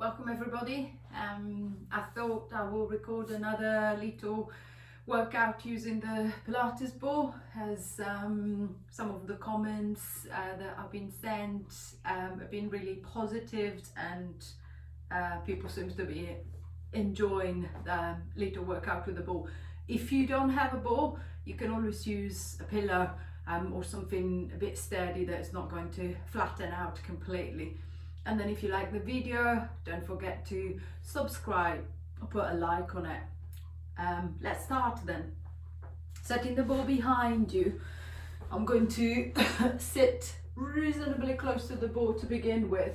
Welcome everybody. I thought I will record another little workout using the Pilates Ball, as some of the comments that have been sent have been really positive, and people seem to be enjoying the little workout with the ball. If you don't have a ball, you can always use a pillow or something a bit sturdy that's not going to flatten out completely. And then if you like the video, don't forget to subscribe or put a like on it. Let's start then. Setting the ball behind you, I'm going to sit reasonably close to the ball to begin with,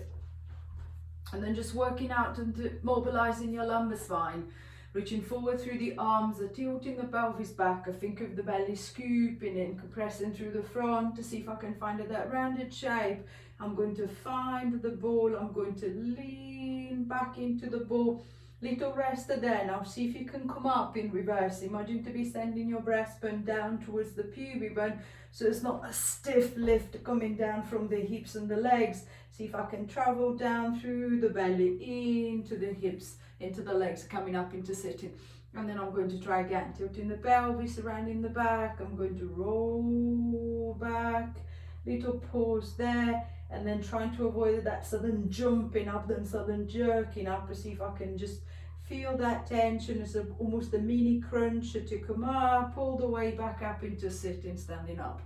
and then just working out and mobilizing your lumbar spine, reaching forward through the arms, tilting the pelvis back. I think of the belly scooping in, compressing through the front to see if I can find that rounded shape. I'm going to find the ball, I'm going to lean back into the ball, little rest there. Now see if you can come up in reverse. Imagine to be sending your breastbone down towards the pubic bone, so it's not a stiff lift coming down from the hips and the legs. See if I can travel down through the belly, into the hips, into the legs, coming up into sitting. And then I'm going to try again, tilting the pelvis around in the back. I'm going to roll back, little pause there, and then trying to avoid that sudden jumping up, then sudden jerking up, to see if I can just feel that tension as almost a mini crunch to come up all the way back up into sitting, standing up.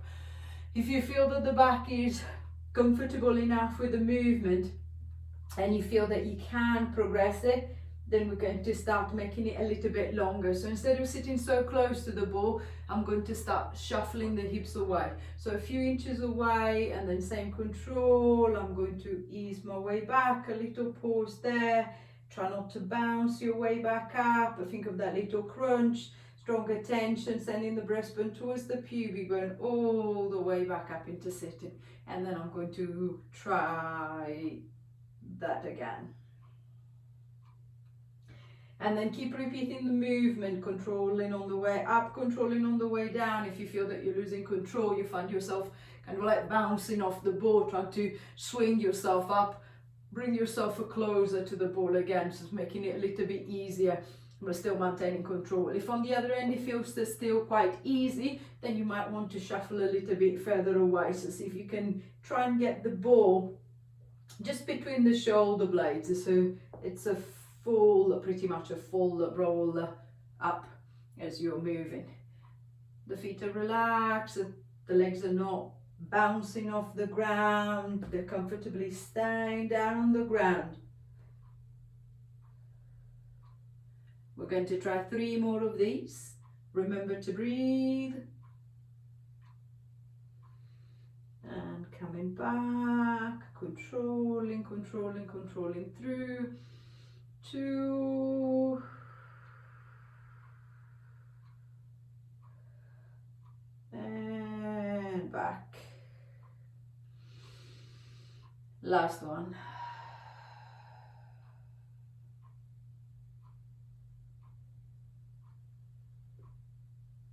If you feel that the back is comfortable enough with the movement and you feel that you can progress it, then we're going to start making it a little bit longer. So instead of sitting so close to the ball, I'm going to start shuffling the hips away. So a few inches away, and then same control. I'm going to ease my way back, a little pause there. Try not to bounce your way back up. I think of that little crunch, stronger tension, sending the breastbone towards the pubic bone, all the way back up into sitting. And then I'm going to try that again. And then keep repeating the movement, controlling on the way up, controlling on the way down. If you feel that you're losing control, you find yourself kind of like bouncing off the ball, trying to swing yourself up, bring yourself closer to the ball again, just making it a little bit easier, but still maintaining control. If on the other end it feels still quite easy, then you might want to shuffle a little bit further away. So see if you can try and get the ball just between the shoulder blades, so it's a pretty much a full roll up as you're moving. The feet are relaxed, the legs are not bouncing off the ground, they're comfortably staying down on the ground. We're going to try 3 more of these. Remember to breathe. And coming back, controlling through. 2, and back. Last one.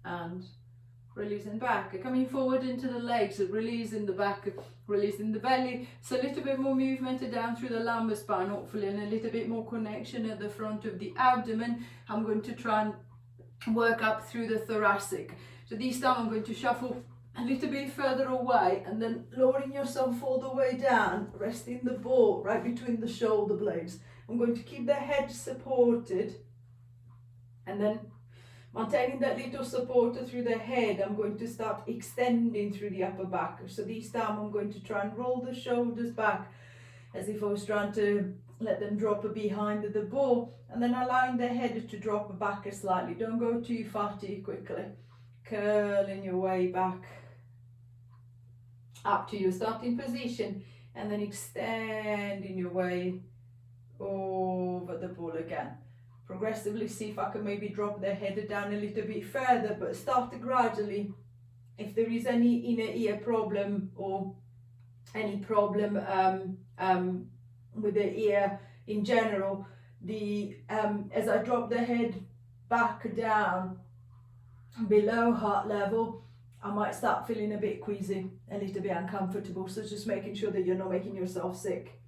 And releasing back, coming forward into the legs, releasing the back, releasing the belly. So a little bit more movement down through the lumbar spine, hopefully, and a little bit more connection at the front of the abdomen. I'm going to try and work up through the thoracic. So this time I'm going to shuffle a little bit further away, and then lowering yourself all the way down, resting the ball right between the shoulder blades. I'm going to keep the head supported, and then maintaining that little supporter through the head, I'm going to start extending through the upper back. So this time I'm going to try and roll the shoulders back as if I was trying to let them drop behind the ball, and then allowing the head to drop back slightly. Don't go too far too quickly. Curling your way back up to your starting position, and then extending your way over the ball again. Progressively see if I can maybe drop the head down a little bit further, but start gradually. If there is any inner ear problem or any problem with the ear in general, as I drop the head back down below heart level, I might start feeling a bit queasy, a little bit uncomfortable. So just making sure that you're not making yourself sick.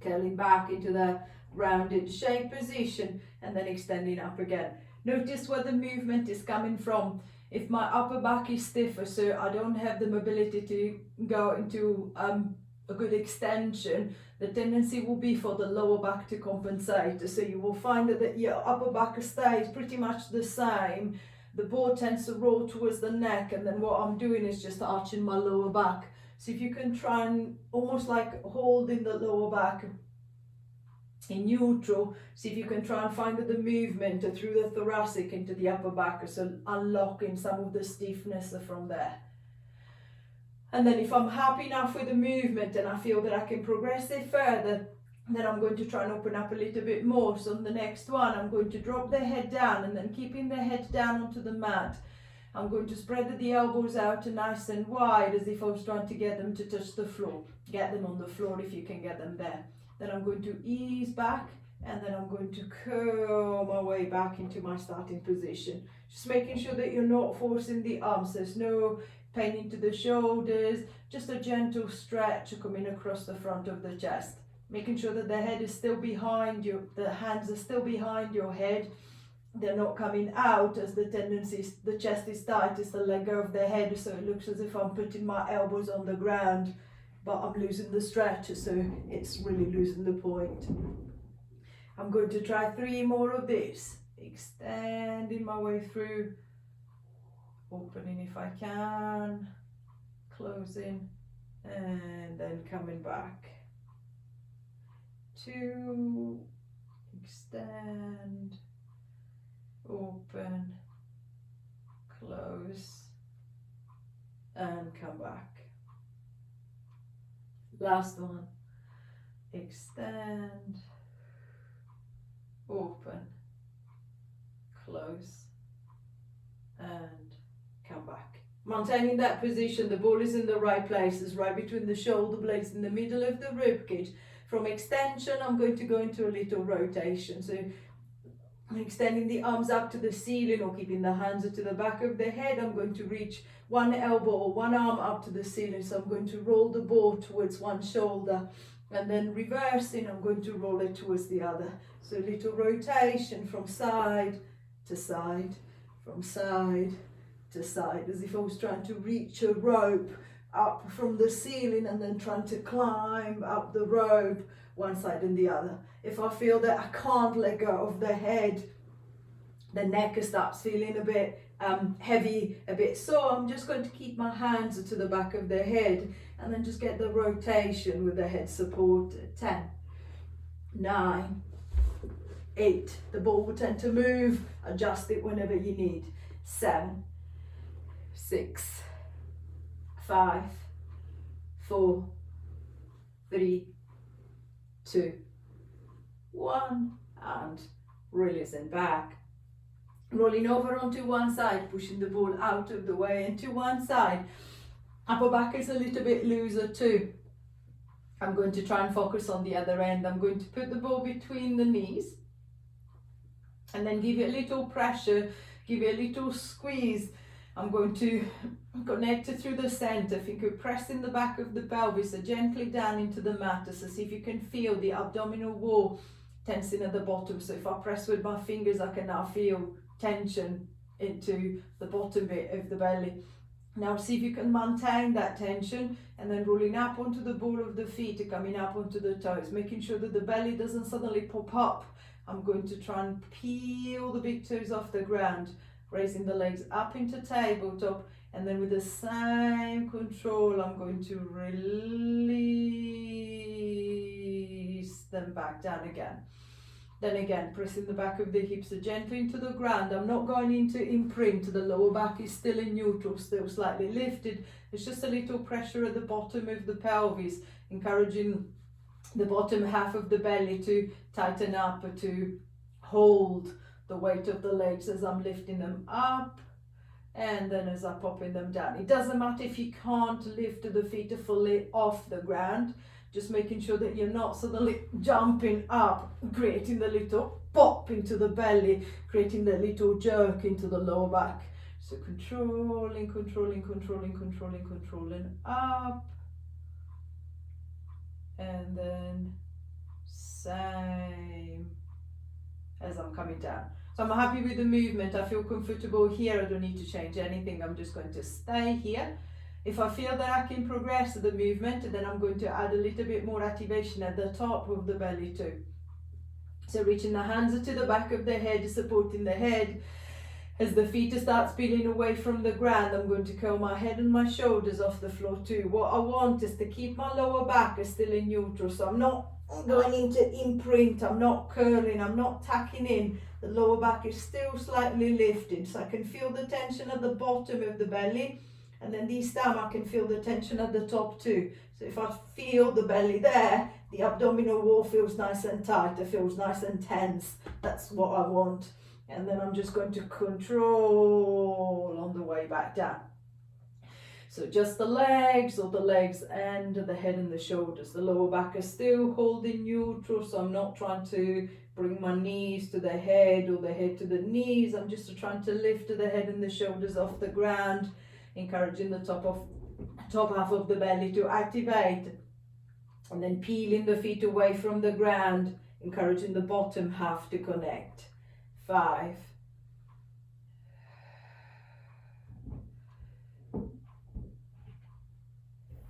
curling back into the rounded shape position, and then extending up again. Notice where the movement is coming from. If my upper back is stiffer, so I don't have the mobility to go into a good extension, the tendency will be for the lower back to compensate. So you will find that your upper back stays pretty much the same. The ball tends to roll towards the neck, and then what I'm doing is just arching my lower back. So if you can try and almost like holding the lower back in neutral, see if you can try and find the movement through the thoracic into the upper back, so unlocking some of the stiffness from there. And then if I'm happy enough with the movement and I feel that I can progress it further, then I'm going to try and open up a little bit more. So on the next one, I'm going to drop the head down, and then keeping the head down onto the mat, I'm going to spread the elbows out nice and wide, as if I was trying to get them to touch the floor. Get them on the floor if you can get them there. Then I'm going to ease back, and then I'm going to curl my way back into my starting position. Just making sure that you're not forcing the arms. There's no pain into the shoulders, just a gentle stretch coming across the front of the chest. Making sure that the head is still behind you, the hands are still behind your head. They're not coming out, as the tendency is the chest is tight, is to let go of the head, so it looks as if I'm putting my elbows on the ground, but I'm losing the stretch, so it's really losing the point. I'm going to try 3 more of this, extending my way through, opening if I can, closing, and then coming back. 2, extend, open, close, and come back. Last one, extend, open, close, and come back. Maintaining that position, the ball is in the right places, right between the shoulder blades, in the middle of the ribcage. From extension, I'm going to go into a little rotation. So I'm extending the arms up to the ceiling, or keeping the hands to the back of the head. I'm going to reach one elbow or one arm up to the ceiling. So I'm going to roll the ball towards one shoulder, and then reversing, I'm going to roll it towards the other. So a little rotation from side to side, from side to side, as if I was trying to reach a rope up from the ceiling and then trying to climb up the rope, one side and the other. If I feel that I can't let go of the head, the neck starts feeling a bit heavy, a bit sore, I'm just going to keep my hands to the back of the head, and then just get the rotation with the head supported. 10, 9, 8, the ball will tend to move, adjust it whenever you need. 7, 6, 5, 4, 3, 2, 1, and releasing back. Rolling over onto one side, pushing the ball out of the way and to one side. Upper back is a little bit looser too. I'm going to try and focus on the other end. I'm going to put the ball between the knees, and then give it a little pressure, give it a little squeeze. I'm going to connect it through the center. Think of pressing the back of the pelvis gently down into the mat, so see if you can feel the abdominal wall tensing at the bottom. So if I press with my fingers, I can now feel tension into the bottom bit of the belly. Now see if you can maintain that tension, and then rolling up onto the ball of the feet, coming up onto the toes, making sure that the belly doesn't suddenly pop up. I'm going to try and peel the big toes off the ground, raising the legs up into tabletop, and then with the same control, I'm going to release them back down again. Then again, pressing the back of the hips gently into the ground. I'm not going into imprint. The lower back is still in neutral, still slightly lifted. It's just a little pressure at the bottom of the pelvis, encouraging the bottom half of the belly to tighten up, to hold the weight of the legs as I'm lifting them up, and then as I'm popping them down. It doesn't matter if you can't lift the feet fully off the ground, just making sure that you're not suddenly jumping up, creating the little pop into the belly, creating the little jerk into the lower back. So controlling, controlling, controlling, controlling, controlling up, and then same as I'm coming down. So I'm happy with the movement. I feel comfortable here. I don't need to change anything. I'm just going to stay here. If I feel that I can progress the movement, then I'm going to add a little bit more activation at the top of the belly too. So reaching the hands to the back of the head, supporting the head. As the feet start spinning away from the ground, I'm going to curl my head and my shoulders off the floor too. What I want is to keep my lower back still in neutral. So I'm not going into imprint, I'm not curling, I'm not tacking in. The lower back is still slightly lifted, so I can feel the tension at the bottom of the belly, and then this time I can feel the tension at the top too. So if I feel the belly there, the abdominal wall feels nice and tight, it feels nice and tense. That's what I want. And then I'm just going to control on the way back down. So just the legs, or the legs and the head and the shoulders. The lower back is still holding neutral, so I'm not trying to bring my knees to the head or the head to the knees. I'm just trying to lift the head and the shoulders off the ground, encouraging the top half of the belly to activate. And then peeling the feet away from the ground, encouraging the bottom half to connect. 5.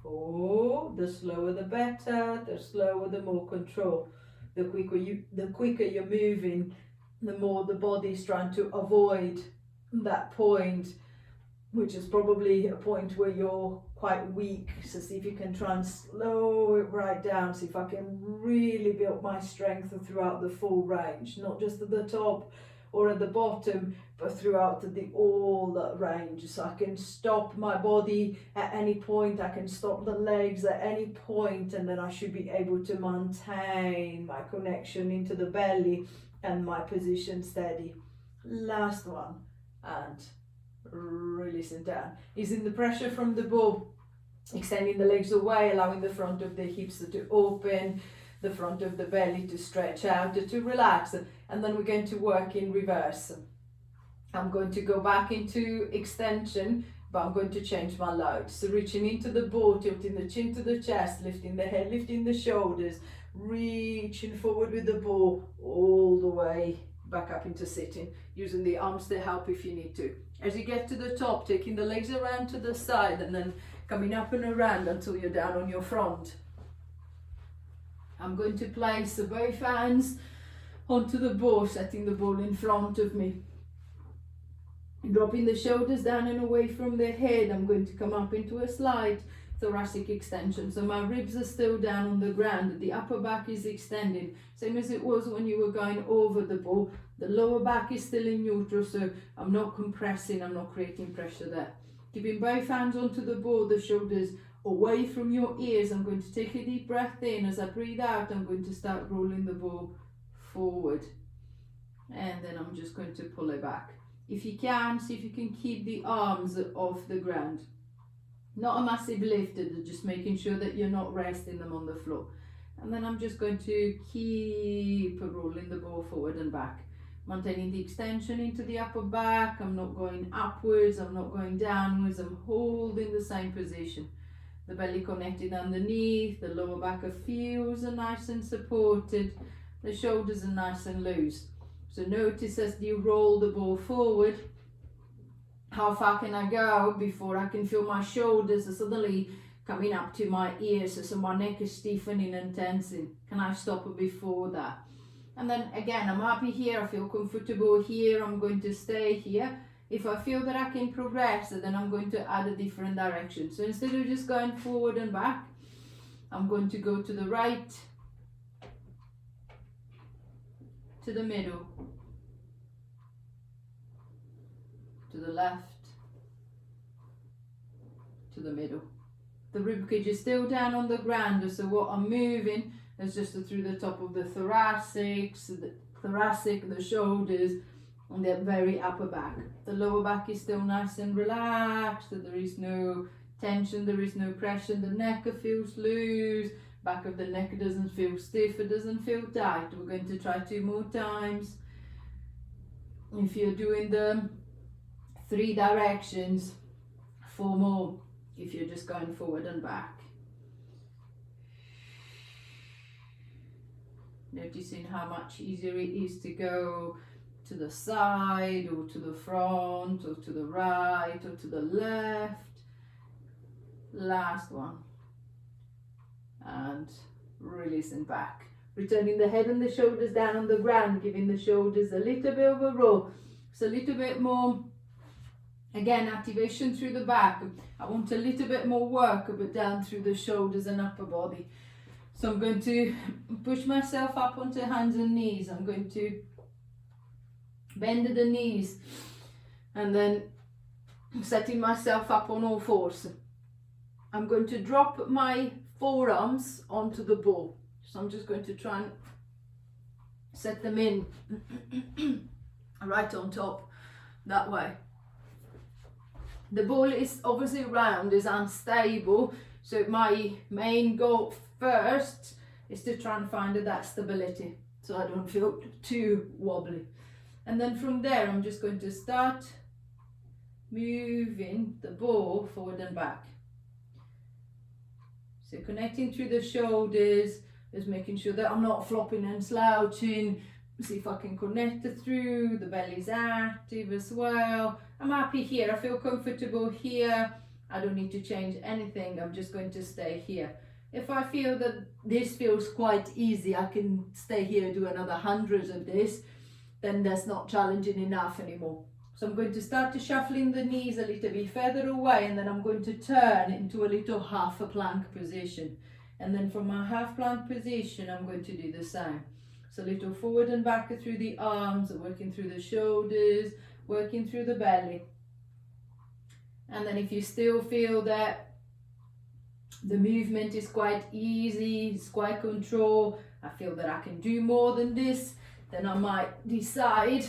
4. The slower the better, the slower the more control. The quicker you're moving, the more the body's trying to avoid that point, which is probably a point where you're quite weak. So see if you can try and slow it right down. See if I can really build my strength throughout the full range, not just at the top or at the bottom, but throughout all that range. So I can stop my body at any point, I can stop the legs at any point, and then I should be able to maintain my connection into the belly and my position steady. Last one, and releasing down. Easing the pressure from the ball, extending the legs away, allowing the front of the hips to open, the front of the belly to stretch out, to relax. And then we're going to work in reverse. I'm going to go back into extension, but I'm going to change my load. So reaching into the ball, tilting the chin to the chest, lifting the head, lifting the shoulders, reaching forward with the ball all the way back up into sitting, using the arms to help if you need to. As you get to the top, taking the legs around to the side and then coming up and around until you're down on your front. I'm going to place both hands onto the ball, setting the ball in front of me. Dropping the shoulders down and away from the head, I'm going to come up into a slight thoracic extension. So my ribs are still down on the ground, the upper back is extending, same as it was when you were going over the ball. The lower back is still in neutral, so I'm not compressing, I'm not creating pressure there. Keeping both hands onto the ball, the shoulders away from your ears. I'm going to take a deep breath in. As I breathe out, I'm going to start rolling the ball forward. And then I'm just going to pull it back. If you can, see if you can keep the arms off the ground. Not a massive lift, just making sure that you're not resting them on the floor. And then I'm just going to keep rolling the ball forward and back. Maintaining the extension into the upper back. I'm not going upwards, I'm not going downwards, I'm holding the same position. The belly connected underneath, the lower back feels nice and supported, the shoulders are nice and loose. So notice as you roll the ball forward, how far can I go before I can feel my shoulders are suddenly coming up to my ears, so my neck is stiffening and tensing. Can I stop before that? And then again, I'm happy here, I feel comfortable here, I'm going to stay here. If I feel that I can progress, then I'm going to add a different direction. So instead of just going forward and back, I'm going to go to the right, to the middle, to the left, to the middle. The ribcage is still down on the ground, so what I'm moving is just through the top of the thoracic, the shoulders, and the very upper back. The lower back is still nice and relaxed, there is no tension, there is no pressure, the neck feels loose, back of the neck doesn't feel stiff, it doesn't feel tight. We're going to try 2 more times. If you're doing the 3 directions, 4 more if you're just going forward and back. Noticing how much easier it is to go to the side or to the front or to the right or to the left. Last one. And releasing back. Returning the head and the shoulders down on the ground, giving the shoulders a little bit of a roll. So a little bit more, again, activation through the back. I want a little bit more work, but down through the shoulders and upper body. So I'm going to push myself up onto hands and knees. I'm going to bend the knees and then setting myself up on all fours. I'm going to drop my forearms onto the ball. So I'm just going to try and set them in right on top, that way. The ball is obviously round, is unstable, so my main goal first is to try and find that stability so I don't feel too wobbly. And then from there I'm just going to start moving the ball forward and back. So connecting through the shoulders, just making sure that I'm not flopping and slouching. See if I can connect it through, the belly's active as well. I'm happy here, I feel comfortable here. I don't need to change anything, I'm just going to stay here. If I feel that this feels quite easy, I can stay here, do another 100 of this, then that's not challenging enough anymore. So I'm going to start to shuffling the knees a little bit further away, and then I'm going to turn into a little half a plank position. And then from my half plank position, I'm going to do the same. So a little forward and back through the arms, working through the shoulders, working through the belly. And then if you still feel that the movement is quite easy, it's quite controlled, I feel that I can do more than this, then I might decide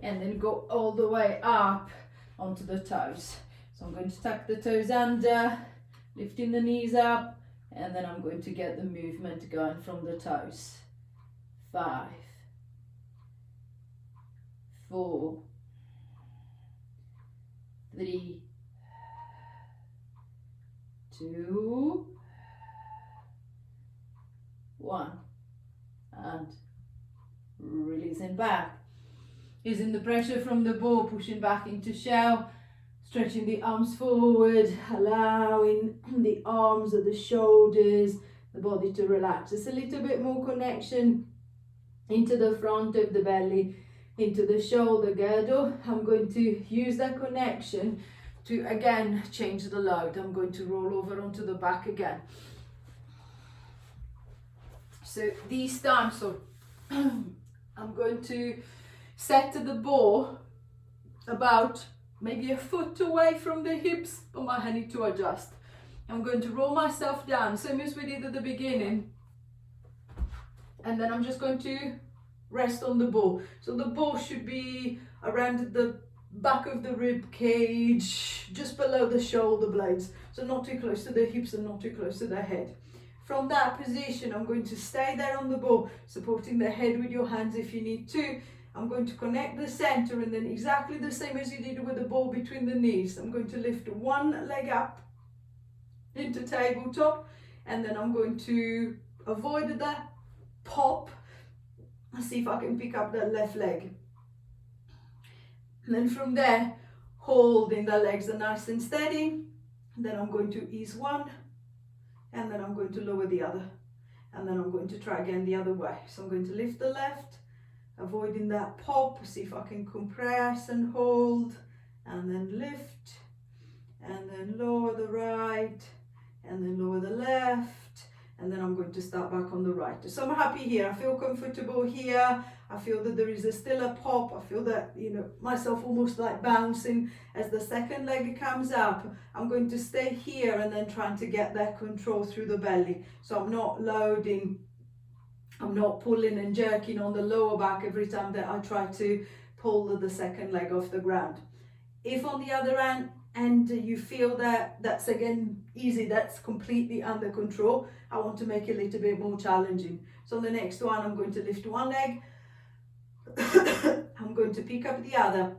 and then go all the way up onto the toes. So I'm going to tuck the toes under, lifting the knees up, and then I'm going to get the movement going from the toes. 5, 4, 3, 2, 1, and releasing back. Using the pressure from the ball, pushing back into shell, stretching the arms forward, allowing the arms or the shoulders, the body to relax. Just a little bit more connection into the front of the belly, into the shoulder girdle. I'm going to use that connection to again change the load. I'm going to roll over onto the back again. So these times, so I'm going to set the ball about maybe a foot away from the hips, but I need to adjust. I'm going to roll myself down, same as we did at the beginning. And then I'm just going to rest on the ball. So the ball should be around the back of the rib cage, just below the shoulder blades. So not too close to the hips and not too close to the head. From that position, I'm going to stay there on the ball, supporting the head with your hands if you need to. I'm going to connect the center, and then exactly the same as you did with the ball between the knees. I'm going to lift one leg up into tabletop, and then I'm going to avoid that pop. I'll see if I can pick up that left leg. And then from there, holding the legs are nice and steady. And then I'm going to ease one, and then I'm going to lower the other. And then I'm going to try again the other way. So I'm going to lift the left, avoiding that pop, see if I can compress and hold, and then lift, and then lower the right, and then lower the left, and then I'm going to start back on the right. So I'm happy here, I feel comfortable here, I feel that there is still a pop, I feel that, you know, myself almost like bouncing as the second leg comes up. I'm going to stay here and then trying to get that control through the belly. So I'm not loading, I'm not pulling and jerking on the lower back every time that I try to pull the second leg off the ground. If on the other hand, and you feel that that's again easy, that's completely under control, I want to make it a little bit more challenging. So on the next one, I'm going to lift one leg, I'm going to pick up the other,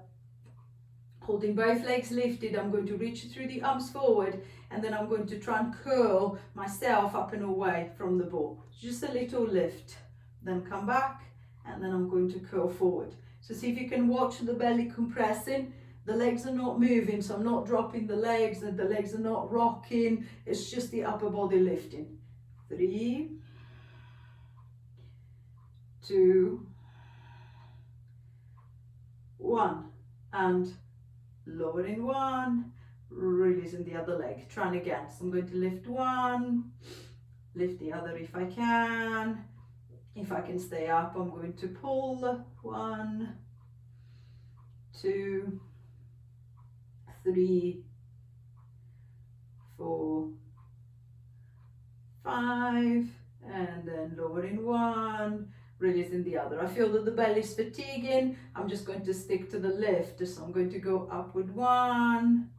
holding both legs lifted. I'm going to reach through the arms forward, and then I'm going to try and curl myself up and away from the ball. Just a little lift. then come back, and then I'm going to curl forward. So see if you can watch the belly compressing. The legs are not moving, so I'm not dropping the legs, and the legs are not rocking. It's just the upper body lifting. 3, 2, 1, and lowering 1, releasing the other leg. Trying again. So I'm going to lift 1, lift the other if I can. If I can stay up, I'm going to pull. 1, 2, 3, 4, 5, and then lowering 1, releasing the other. I feel that the belly is fatiguing. I'm just going to stick to the lift. So I'm going to go up with 1,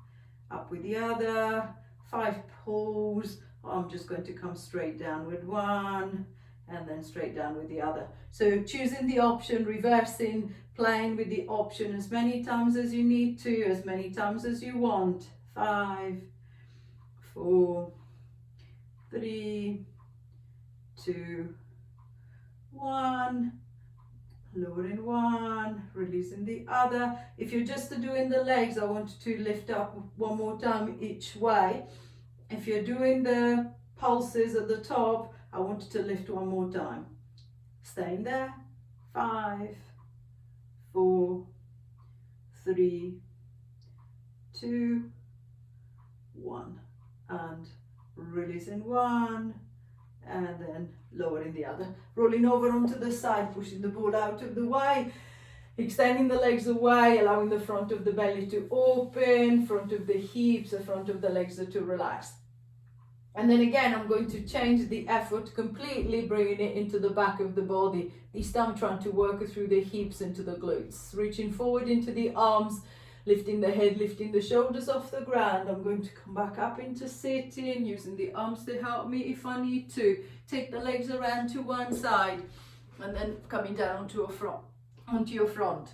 up with the other, 5 pulls. I'm just going to come straight down with 1, and then straight down with the other. So choosing the option, reversing, playing with the option as many times as you need to, as many times as you want. 5, 4, 3, 2, 1, lowering 1, releasing the other. If you're just doing the legs, I want you to lift up one more time each way. If you're doing the pulses at the top, I want you to lift one more time. Staying there. 5, 4, 3, 2, 1, and releasing 1, and then lowering the other. Rolling over onto the side, pushing the ball out of the way, extending the legs away, allowing the front of the belly to open, front of the hips, the front of the legs to relax. And then again, I'm going to change the effort completely, bringing it into the back of the body. This time I'm trying to work through the hips into the glutes, reaching forward into the arms, lifting the head, lifting the shoulders off the ground. I'm going to come back up into sitting, using the arms to help me if I need to. Take the legs around to one side, and then coming down onto your front.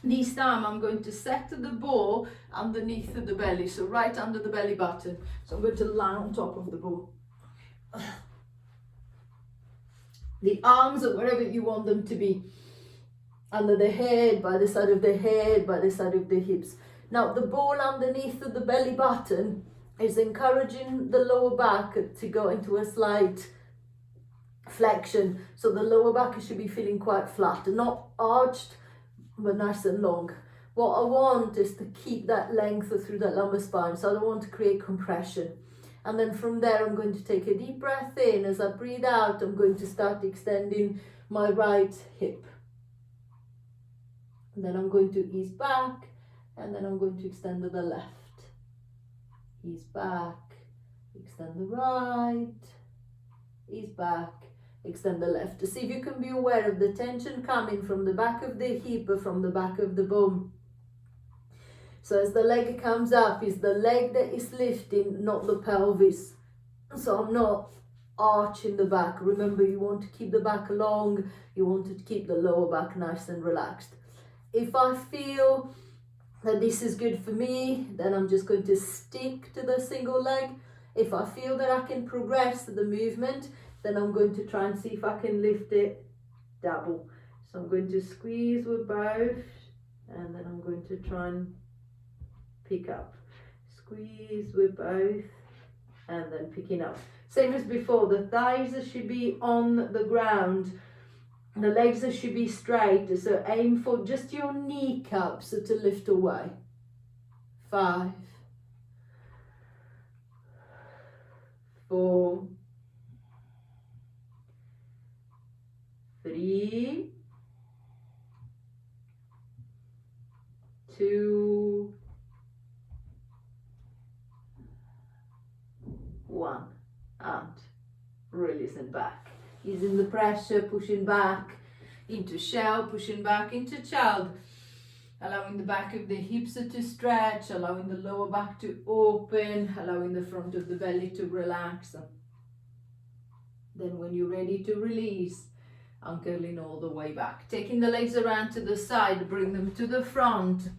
This time I'm going to set the ball underneath the belly, so right under the belly button. So I'm going to lie on top of the ball. The arms are wherever you want them to be. Under the head, by the side of the head, by the side of the hips. Now the ball underneath the belly button is encouraging the lower back to go into a slight flexion. So the lower back should be feeling quite flat, not arched, but nice and long. What I want is to keep that length through that lumbar spine, so I don't want to create compression. And then from there I'm going to take a deep breath in. As I breathe out, I'm going to start extending my right hip. And then I'm going to ease back, and then I'm going to extend to the left. Ease back, extend the right, ease back, extend the left. To see if you can be aware of the tension coming from the back of the hip or from the back of the bum. So as the leg comes up, it's the leg that is lifting, not the pelvis. So I'm not arching the back. Remember, you want to keep the back long, you want to keep the lower back nice and relaxed. If I feel that this is good for me, then I'm just going to stick to the single leg. If I feel that I can progress the movement, then I'm going to try and see if I can lift it double. So I'm going to squeeze with both, and then I'm going to try and pick up. Squeeze with both, and then picking up. Same as before, the thighs should be on the ground. The legs should be straight, so aim for just your kneecaps to lift away. 5, 4, 3, 2, 1, and releasing back. Easing the pressure, pushing back into shell, pushing back into child. Allowing the back of the hips to stretch, allowing the lower back to open, allowing the front of the belly to relax. Then when you're ready to release, uncurling all the way back. Taking the legs around to the side, bring them to the front,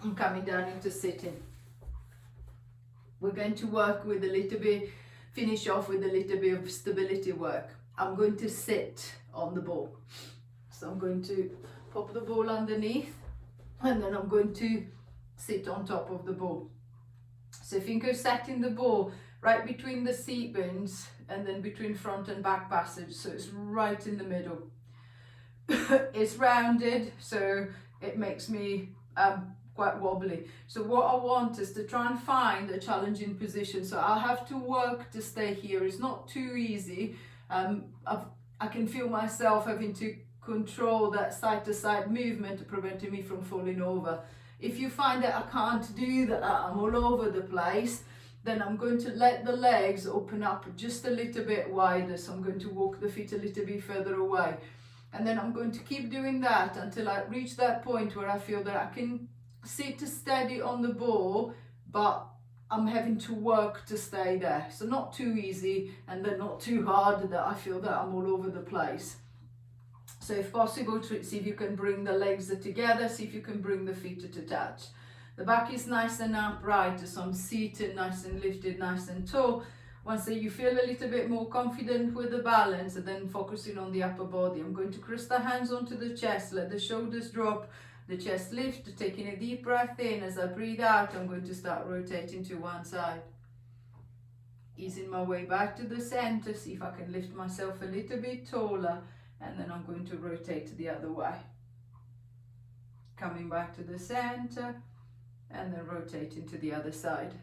and coming down into sitting. We're going to work with a little bit, finish off with a little bit of stability work. I'm going to sit on the ball. So I'm going to pop the ball underneath, and then I'm going to sit on top of the ball. So think of setting the ball right between the seat bones and then between front and back passage, so it's right in the middle. It's rounded, so it makes me quite wobbly. So what I want is to try and find a challenging position. So I'll have to work to stay here. It's not too easy. I can feel myself having to control that side to side movement, preventing me from falling over. If you find that I can't do that, I'm all over the place, then I'm going to let the legs open up just a little bit wider. So I'm going to walk the feet a little bit further away. And then I'm going to keep doing that until I reach that point where I feel that I can sit steady on the ball, but I'm having to work to stay there. So not too easy and then not too hard that I feel that I'm all over the place. So if possible, see if you can bring the legs together, see if you can bring the feet to touch. The back is nice and upright, so I'm seated nice and lifted, nice and tall. Once you feel a little bit more confident with the balance, and then focusing on the upper body, I'm going to cross the hands onto the chest, let the shoulders drop, the chest lift, taking a deep breath in. As I breathe out, I'm going to start rotating to one side. Easing my way back to the center, see if I can lift myself a little bit taller, and then I'm going to rotate the other way. Coming back to the center, and then rotating to the other side.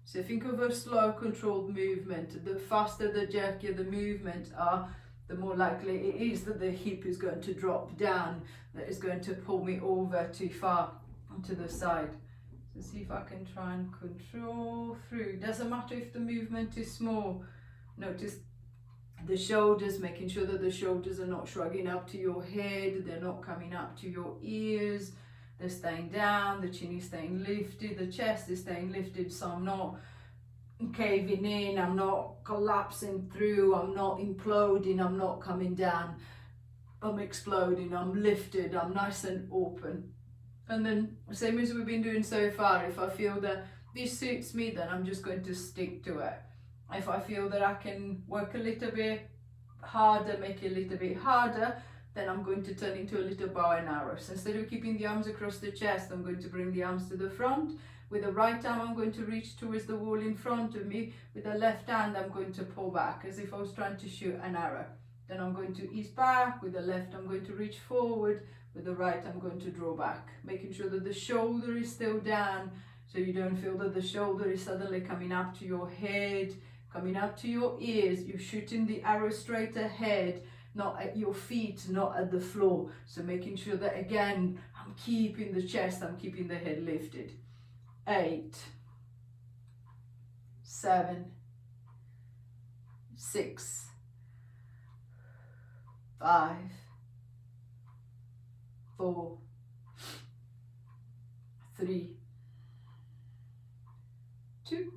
So think of a slow controlled movement. The faster, the jerkier the movement are, the more likely it is that the hip is going to drop down, that is going to pull me over too far to the side. So see if I can try and control through. Doesn't matter if the movement is small. Notice the shoulders, making sure that the shoulders are not shrugging up to your head, they're not coming up to your ears. They're staying down, the chin is staying lifted, the chest is staying lifted, so I'm not caving in, I'm not collapsing through, I'm not imploding, I'm not coming down, I'm exploding, I'm lifted, I'm nice and open. And then, same as we've been doing so far, if I feel that this suits me, then I'm just going to stick to it. If I feel that I can work a little bit harder, make it a little bit harder, then I'm going to turn into a little bow and arrow. So instead of keeping the arms across the chest, I'm going to bring the arms to the front. With the right arm, I'm going to reach towards the wall in front of me. With the left hand, I'm going to pull back as if I was trying to shoot an arrow. Then I'm going to ease back. With the left, I'm going to reach forward. With the right, I'm going to draw back, making sure that the shoulder is still down, so you don't feel that the shoulder is suddenly coming up to your head, coming up to your ears. You're shooting the arrow straight ahead, not at your feet, not at the floor. So making sure that, again, I'm keeping the chest, I'm keeping the head lifted. 8, 7, 6, 5, 4, 3, 2,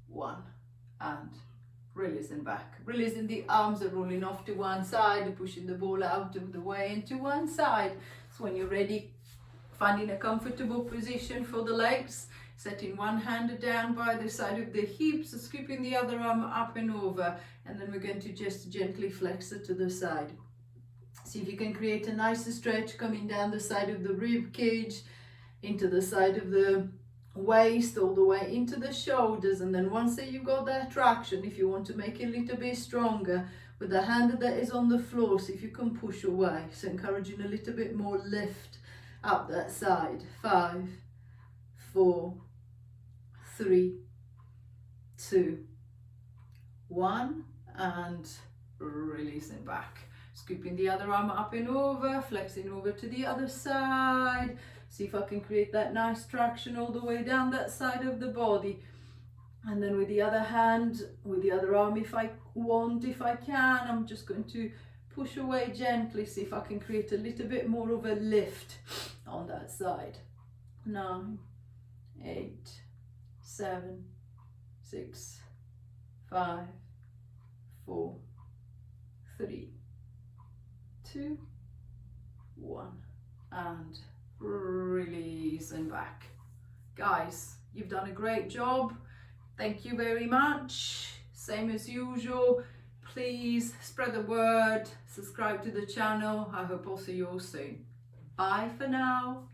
1, and releasing back. Releasing the arms are rolling off to one side, pushing the ball out of the way and to one side. So when you're ready, finding a comfortable position for the legs, setting one hand down by the side of the hips, scooping the other arm up and over, and then we're going to just gently flex it to the side. See if you can create a nice stretch coming down the side of the rib cage, into the side of the waist, all the way into the shoulders. And then once that you've got that traction, if you want to make it a little bit stronger, with the hand that is on the floor, see if you can push away. So encouraging a little bit more lift up that side. 5, 4, 3, 2, 1, and releasing back. Scooping the other arm up and over, flexing over to the other side. See if I can create that nice traction all the way down that side of the body. And then with the other hand, with the other arm, if I can, I'm just going to push away gently, see if I can create a little bit more of a lift on that side. 9, 8, 7, 6, 5, 4, 3, 2, 1, and release and back. Guys, you've done a great job. Thank you very much. same as usual, please spread the word, subscribe to the channel. I hope I'll see you all soon. Bye for now.